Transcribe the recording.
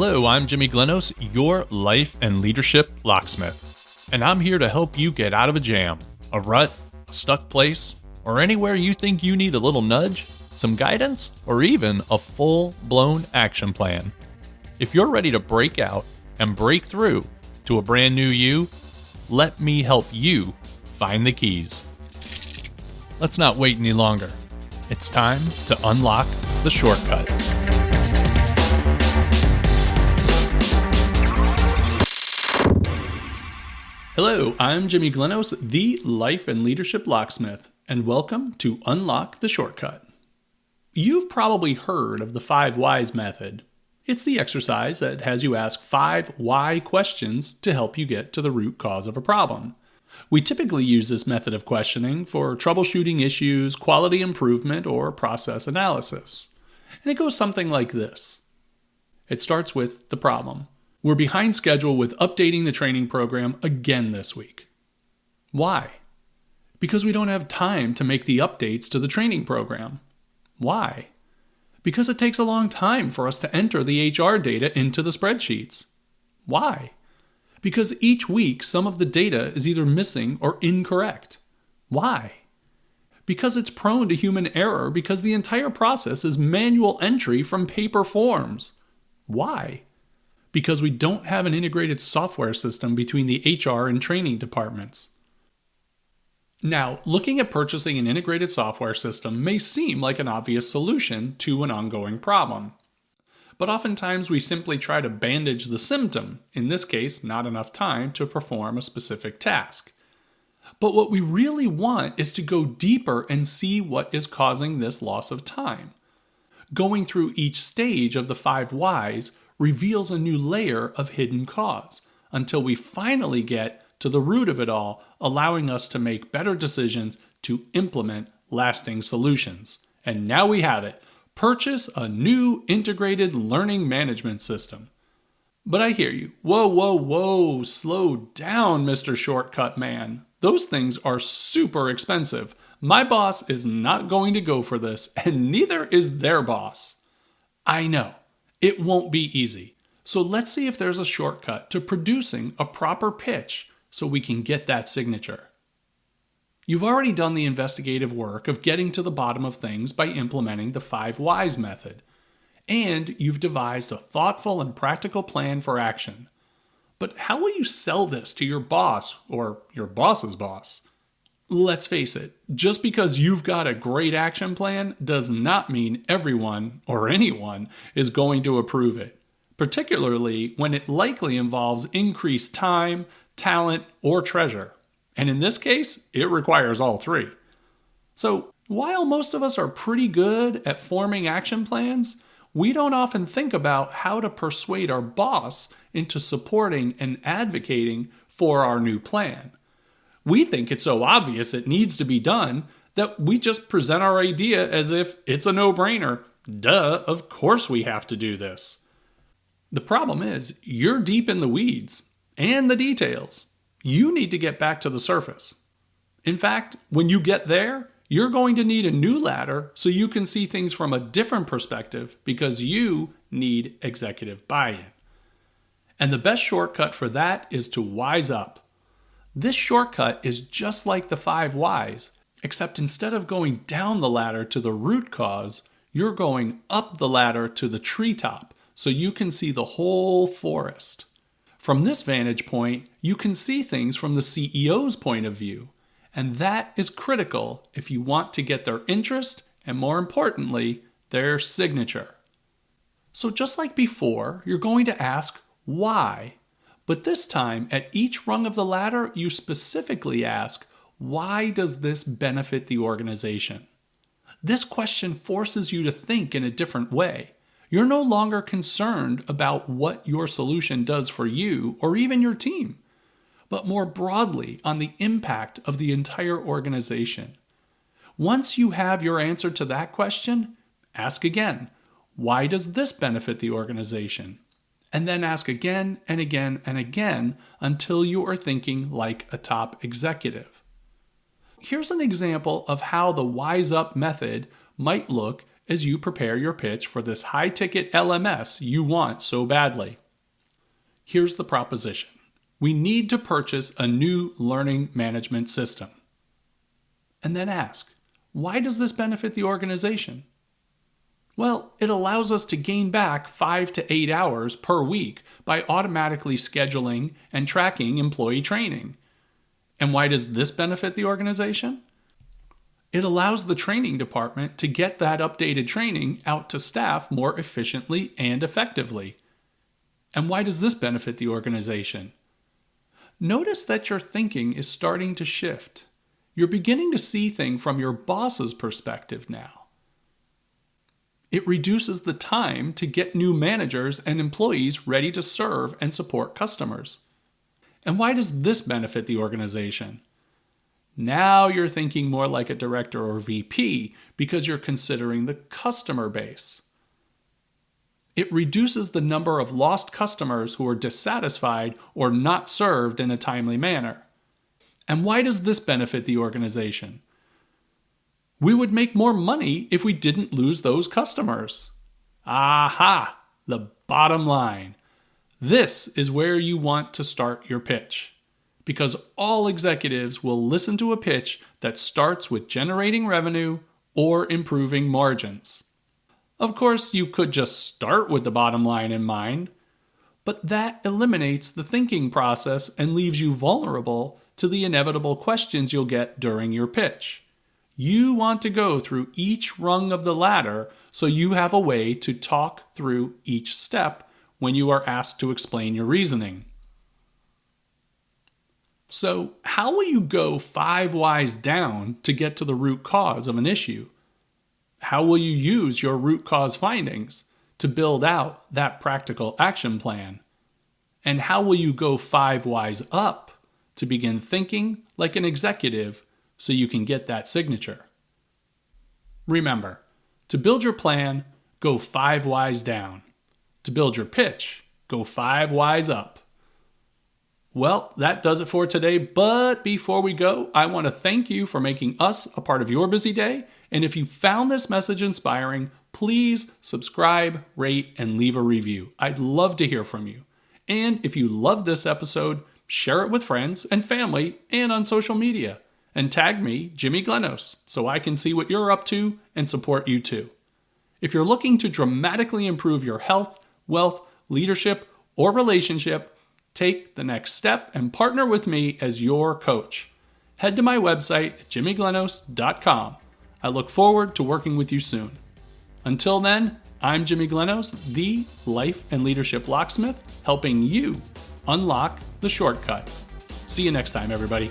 Hello, I'm Jimmy Glenos, your life and leadership locksmith, and I'm here to help you get out of a jam, a rut, a stuck place, or anywhere you think you need a little nudge, some guidance, or even a full-blown action plan. If you're ready to break out and break through to a brand new you, let me help you find the keys. Let's not wait any longer. It's time to unlock the shortcut. Hello, I'm Jimmy Glenos, the life and leadership locksmith, and welcome to Unlock the Shortcut. You've probably heard of the 5 whys method. It's the exercise that has you ask 5 why questions to help you get to the root cause of a problem. We typically use this method of questioning for troubleshooting issues, quality improvement, or process analysis. And it goes something like this. It starts with the problem. We're behind schedule with updating the training program again this week. Why? Because we don't have time to make the updates to the training program. Why? Because it takes a long time for us to enter the HR data into the spreadsheets. Why? Because each week some of the data is either missing or incorrect. Why? Because it's prone to human error because the entire process is manual entry from paper forms. Why? Because we don't have an integrated software system between the HR and training departments. Now, looking at purchasing an integrated software system may seem like an obvious solution to an ongoing problem. But oftentimes we simply try to bandage the symptom, in this case, not enough time to perform a specific task. But what we really want is to go deeper and see what is causing this loss of time. Going through each stage of the 5 whys reveals a new layer of hidden cause until we finally get to the root of it all, allowing us to make better decisions to implement lasting solutions. And now we have it. Purchase a new integrated learning management system. But I hear you. Whoa, slow down, Mr. Shortcut Man. Those things are super expensive. My boss is not going to go for this, and neither is their boss. I know. It won't be easy. So let's see if there's a shortcut to producing a proper pitch so we can get that signature. You've already done the investigative work of getting to the bottom of things by implementing the 5 whys method. And you've devised a thoughtful and practical plan for action. But how will you sell this to your boss or your boss's boss? Let's face it, just because you've got a great action plan does not mean everyone or anyone is going to approve it, particularly when it likely involves increased time, talent, or treasure. And in this case, it requires all 3. So, while most of us are pretty good at forming action plans, we don't often think about how to persuade our boss into supporting and advocating for our new plan. We think it's so obvious it needs to be done that we just present our idea as if it's a no-brainer. Duh, of course we have to do this. The problem is, you're deep in the weeds and the details. You need to get back to the surface. In fact, when you get there, you're going to need a new ladder so you can see things from a different perspective because you need executive buy-in. And the best shortcut for that is to wise up. This shortcut is just like the 5 whys, except instead of going down the ladder to the root cause, you're going up the ladder to the treetop so you can see the whole forest. From this vantage point, you can see things from the CEO's point of view, and that is critical if you want to get their interest and, more importantly, their signature. So just like before, you're going to ask why. But this time, at each rung of the ladder, you specifically ask, why does this benefit the organization? This question forces you to think in a different way. You're no longer concerned about what your solution does for you or even your team, but more broadly on the impact of the entire organization. Once you have your answer to that question, ask again, why does this benefit the organization? And then ask again and again and again until you are thinking like a top executive. Here's an example of how the Wise Up method might look as you prepare your pitch for this high-ticket LMS you want so badly. Here's the proposition. We need to purchase a new learning management system. And then ask, why does this benefit the organization? Well, it allows us to gain back 5 to 8 hours per week by automatically scheduling and tracking employee training. And why does this benefit the organization? It allows the training department to get that updated training out to staff more efficiently and effectively. And why does this benefit the organization? Notice that your thinking is starting to shift. You're beginning to see things from your boss's perspective now. It reduces the time to get new managers and employees ready to serve and support customers. And why does this benefit the organization? Now you're thinking more like a director or VP because you're considering the customer base. It reduces the number of lost customers who are dissatisfied or not served in a timely manner. And why does this benefit the organization? We would make more money if we didn't lose those customers. Aha! The bottom line. This is where you want to start your pitch. Because all executives will listen to a pitch that starts with generating revenue or improving margins. Of course, you could just start with the bottom line in mind, but that eliminates the thinking process and leaves you vulnerable to the inevitable questions you'll get during your pitch. You want to go through each rung of the ladder so you have a way to talk through each step when you are asked to explain your reasoning. So, how will you go 5 whys down to get to the root cause of an issue? How will you use your root cause findings to build out that practical action plan? And how will you go 5 whys up to begin thinking like an executive so you can get that signature? Remember, to build your plan, go 5 whys down. To build your pitch, go 5 whys up. Well, that does it for today, but before we go, I want to thank you for making us a part of your busy day. And if you found this message inspiring, please subscribe, rate, and leave a review. I'd love to hear from you. And if you loved this episode, share it with friends and family and on social media. And tag me, Jimmy Glenos, so I can see what you're up to and support you too. If you're looking to dramatically improve your health, wealth, leadership, or relationship, take the next step and partner with me as your coach. Head to my website at jimmyglenos.com. I look forward to working with you soon. Until then, I'm Jimmy Glenos, the Life and Leadership Locksmith, helping you unlock the shortcut. See you next time, everybody.